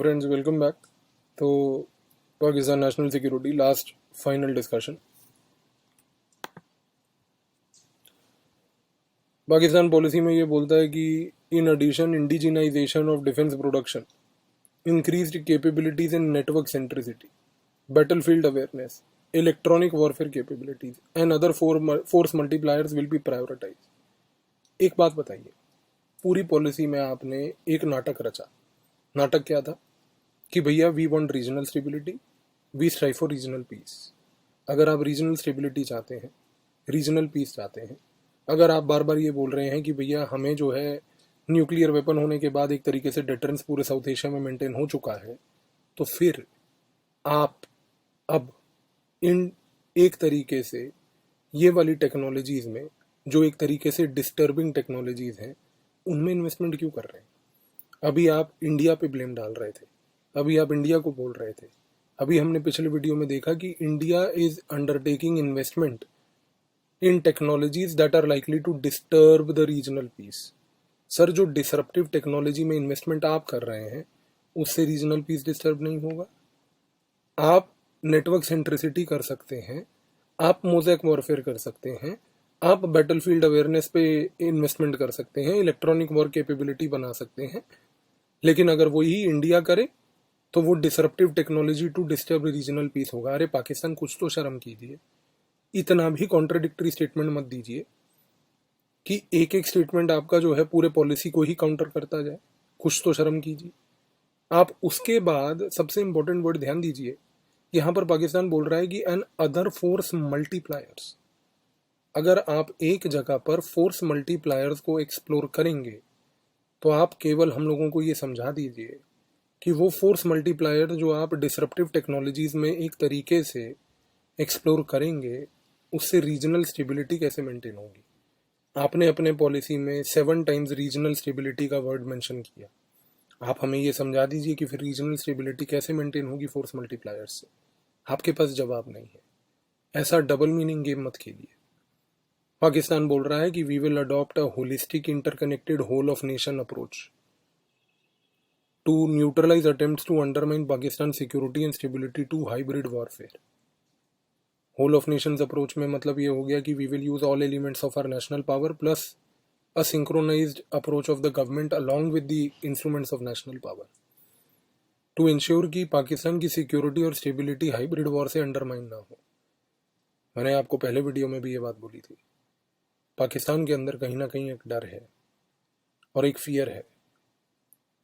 Friends, welcome back. तो Pakistan national security last final discussion. Pakistan policy में ये बोलता है कि in addition indigenisation of defence production, increased capabilities in network centricity, battlefield awareness, electronic warfare capabilities and other force multipliers will be prioritise. एक बात बताइए, पूरी पॉलिसी में आपने एक नाटक रचा। नाटक क्या था कि भैया we want regional stability, we strive for regional peace. अगर आप रीजनल स्टेबिलिटी चाहते हैं, रीजनल पीस चाहते हैं, अगर आप बार बार ये बोल रहे हैं कि भैया हमें जो है न्यूक्लियर वेपन होने के बाद एक तरीके से डेटरेंस पूरे साउथ एशिया में मेंटेन हो चुका है, तो फिर आप अब इन एक तरीके से ये वाली टेक्नोलॉजीज में जो एक तरीके से डिस्टर्बिंग टेक्नोलॉजीज हैं उनमें इन्वेस्टमेंट क्यों कर रहे हैं? अभी आप इंडिया पे ब्लेम डाल रहे थे, अभी आप इंडिया को बोल रहे थे, अभी हमने पिछले वीडियो में देखा कि India is undertaking investment in technologies that are likely to disturb the regional peace. Sir, जो डिसरप्टिव टेक्नोलॉजी में इन्वेस्टमेंट आप कर रहे हैं उससे रीजनल पीस डिस्टर्ब नहीं होगा। आप नेटवर्क सेंट्रिसिटी कर सकते हैं, आप मोज़ेक वॉरफेयर कर सकते हैं, आप बैटलफील्ड अवेयरनेस पे इन्वेस्टमेंट कर सकते हैं, इलेक्ट्रॉनिक वॉर कैपेबिलिटी बना सकते हैं, लेकिन अगर वही इंडिया करे तो वो disruptive technology to disturb regional peace होगा। अरे पाकिस्तान, कुछ तो शर्म कीजिए, इतना भी कॉन्ट्राडिक्टरी स्टेटमेंट मत दीजिए कि एक एक स्टेटमेंट आपका जो है पूरे पॉलिसी को ही काउंटर करता जाए। कुछ तो शर्म कीजिए आप। उसके बाद सबसे इंपॉर्टेंट वर्ड ध्यान दीजिए, यहां पर पाकिस्तान बोल रहा है कि एन अदर फोर्स मल्टीप्लायर्स। अगर आप एक जगह पर फोर्स मल्टीप्लायर्स को एक्सप्लोर करेंगे तो आप केवल हम लोगों को ये समझा दीजिए कि वो फोर्स मल्टीप्लायर जो आप डिसरप्टिव टेक्नोलॉजीज में एक तरीके से एक्सप्लोर करेंगे उससे रीजनल स्टेबिलिटी कैसे मेंटेन होगी। आपने अपने पॉलिसी में 7 टाइम्स रीजनल स्टेबिलिटी का वर्ड मेंशन किया। आप हमें ये समझा दीजिए कि फिर रीजनल स्टेबिलिटी कैसे मेंटेन होगी फोर्स मल्टीप्लायर्स से। आपके पास जवाब नहीं है। ऐसा डबल मीनिंग गेम मत खेलिए। पाकिस्तान बोल रहा है कि we will adopt a holistic interconnected whole of nation approach to neutralize attempts to undermine Pakistan's security and stability to hybrid warfare. Whole of nations approach में मतलब ये हो गया कि we will use all elements of our national power plus a synchronized approach of the government along with the instruments of national power to ensure कि पाकिस्तान की security और stability hybrid war से अंडरमाइन ना हो। मैंने आपको पहले वीडियो में भी ये बात बोली थी। पाकिस्तान के अंदर कहीं ना कहीं एक डर है और एक फियर है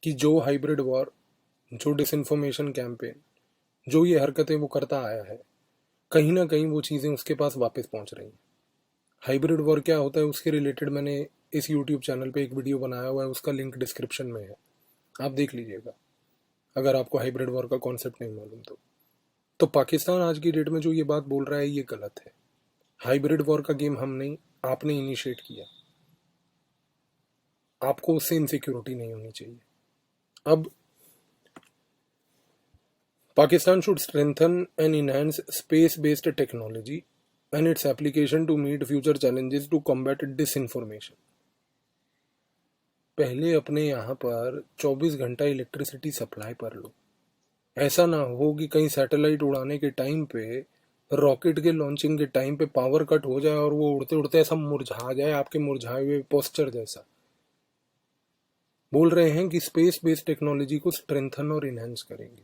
कि जो हाइब्रिड वॉर, जो डिसइंफॉर्मेशन कैंपेन, जो ये हरकतें वो करता आया है, कहीं ना कहीं वो चीज़ें उसके पास वापस पहुंच रही हैं। हाइब्रिड वॉर क्या होता है उसके रिलेटेड मैंने इस यूट्यूब चैनल पे एक वीडियो बनाया हुआ है, उसका लिंक डिस्क्रिप्शन में है, आप देख लीजिएगा अगर आपको हाइब्रिड वॉर का कॉन्सेप्ट नहीं मालूम तो पाकिस्तान आज की डेट में जो ये बात बोल रहा है ये गलत है। हाइब्रिड वॉर का गेम हम नहीं, आपने इनिशिएट किया। आपको उससे इनसिक्योरिटी नहीं होनी चाहिए। अब Pakistan should strengthen and enhance space-based technology and its application to meet future challenges to combat disinformation. पहले अपने यहाँ पर 24 घंटा इलेक्ट्रिसिटी सप्लाई पर लो। ऐसा ना हो कि कहीं सैटेलाइट उड़ाने के टाइम पे, रॉकेट के लॉन्चिंग के टाइम पे पावर कट हो जाए और वो उड़ते उड़ते ऐसा मुरझा जाए, आपके मुरझाए हुए पोस्चर जैसा। बोल रहे हैं कि स्पेस बेस्ड टेक्नोलॉजी को स्ट्रेंथन और इनहेंस करेंगे।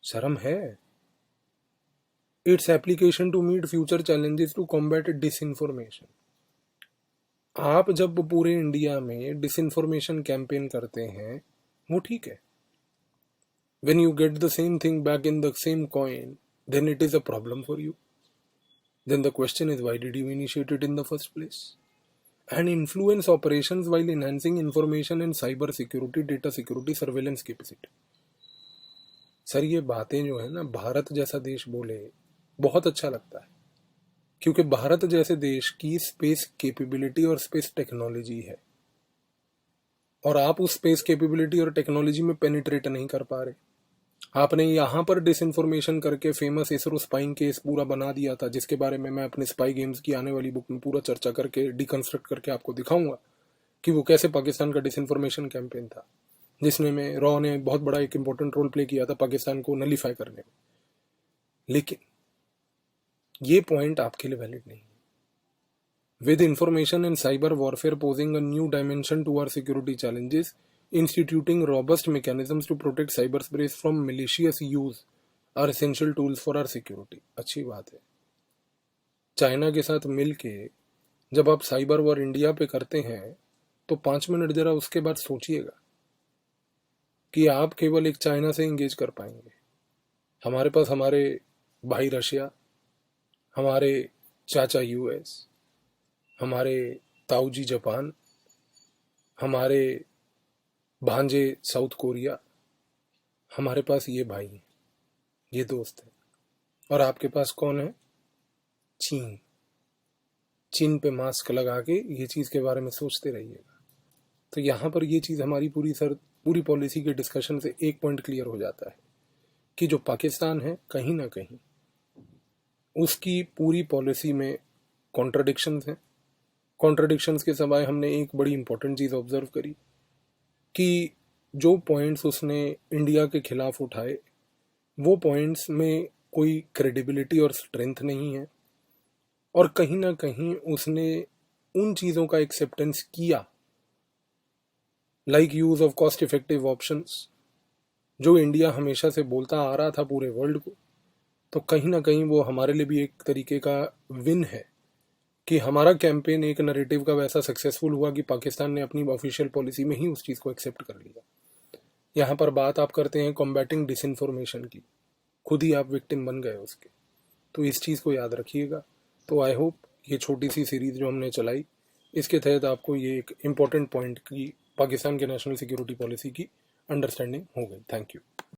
शर्म है। Its application to meet future challenges to combat disinformation. आप जब पूरे इंडिया में डिसइंफॉर्मेशन कैंपेन करते हैं वो ठीक है। When you get the same thing back in the same coin, then it is a problem for you. Then the question is why did you initiate it in the first place and influence operations while enhancing information and cyber security, data security, surveillance capacity. Sir, ये बातें जो है ना, भारत जैसा देश बोले बहुत अच्छा लगता है, क्योंकि भारत जैसे देश की स्पेस कैपेबिलिटी और स्पेस टेक्नोलॉजी है और आप उस स्पेस कैपेबिलिटी और टेक्नोलॉजी में पेनिट्रेट नहीं कर पा रहे। आपने यहाँ पर डिसइंफॉर्मेशन करके फेमस इसरो स्पाइंग केस पूरा बना दिया था, जिसके बारे में मैं अपने स्पाई गेम्स की आने वाली बुक में पूरा चर्चा करके डिकंस्ट्रक्ट करके आपको दिखाऊंगा कि वो कैसे पाकिस्तान का डिसइंफॉर्मेशन कैंपेन था। जिसने में रॉ ने बहुत बड़ा एक इम्पोर्टेंट रोल प्ले किया था पाकिस्तान को नलीफाई करने में। लेकिन ये पॉइंट आपके लिए वैलिड नहीं है। With information and cyber warfare posing a new dimension to our security challenges, instituting robust mechanisms to protect cyberspace from malicious use are essential tools for our security. अच्छी बात है। चाइना के साथ मिल के जब आप साइबर वॉर इंडिया पे करते हैं तो 5 मिनट जरा उसके बाद सोचिएगा कि आप केवल एक चाइना से इंगेज कर पाएंगे। हमारे पास हमारे भाई रशिया, हमारे चाचा यूएस, हमारे ताऊजी जापान, हमारे भांजे साउथ कोरिया, हमारे पास ये भाई हैं, ये दोस्त हैं। और आपके पास कौन है? चीन। चीन पे मास्क लगा के ये चीज़ के बारे में सोचते रहिएगा। तो यहाँ पर ये चीज़ हमारी पूरी पॉलिसी के डिस्कशन से एक पॉइंट क्लियर हो जाता है कि जो पाकिस्तान है कहीं ना कहीं उसकी पूरी पॉलिसी में कॉन्ट्रडिक्शंस हैं। कॉन्ट्रडिक्शंस के सिवाय हमने एक बड़ी इंपॉर्टेंट चीज़ ऑब्जर्व करी कि जो पॉइंट्स उसने इंडिया के खिलाफ उठाए वो पॉइंट्स में कोई क्रेडिबिलिटी और स्ट्रेंथ नहीं है, और कहीं ना कहीं उसने उन चीज़ों का एक्सेप्टेंस किया, like use of cost effective options, जो इंडिया हमेशा से बोलता आ रहा था पूरे वर्ल्ड को। तो कहीं ना कहीं वो हमारे लिए भी एक तरीके का विन है कि हमारा कैंपेन एक नैरेटिव का वैसा सक्सेसफुल हुआ कि पाकिस्तान ने अपनी ऑफिशियल पॉलिसी में ही उस चीज़ को एक्सेप्ट कर लिया। यहाँ पर बात आप करते हैं कॉम्बैटिंग डिसइंफॉर्मेशन की, खुद ही आप विक्टिम बन गए उसके। तो इस चीज़ को याद रखिएगा। तो आई होप ये छोटी सी सीरीज़ जो हमने चलाई इसके तहत आपको ये एक इम्पॉर्टेंट पॉइंट की पाकिस्तान के नेशनल सिक्योरिटी पॉलिसी की अंडरस्टैंडिंग हो गई। Thank you.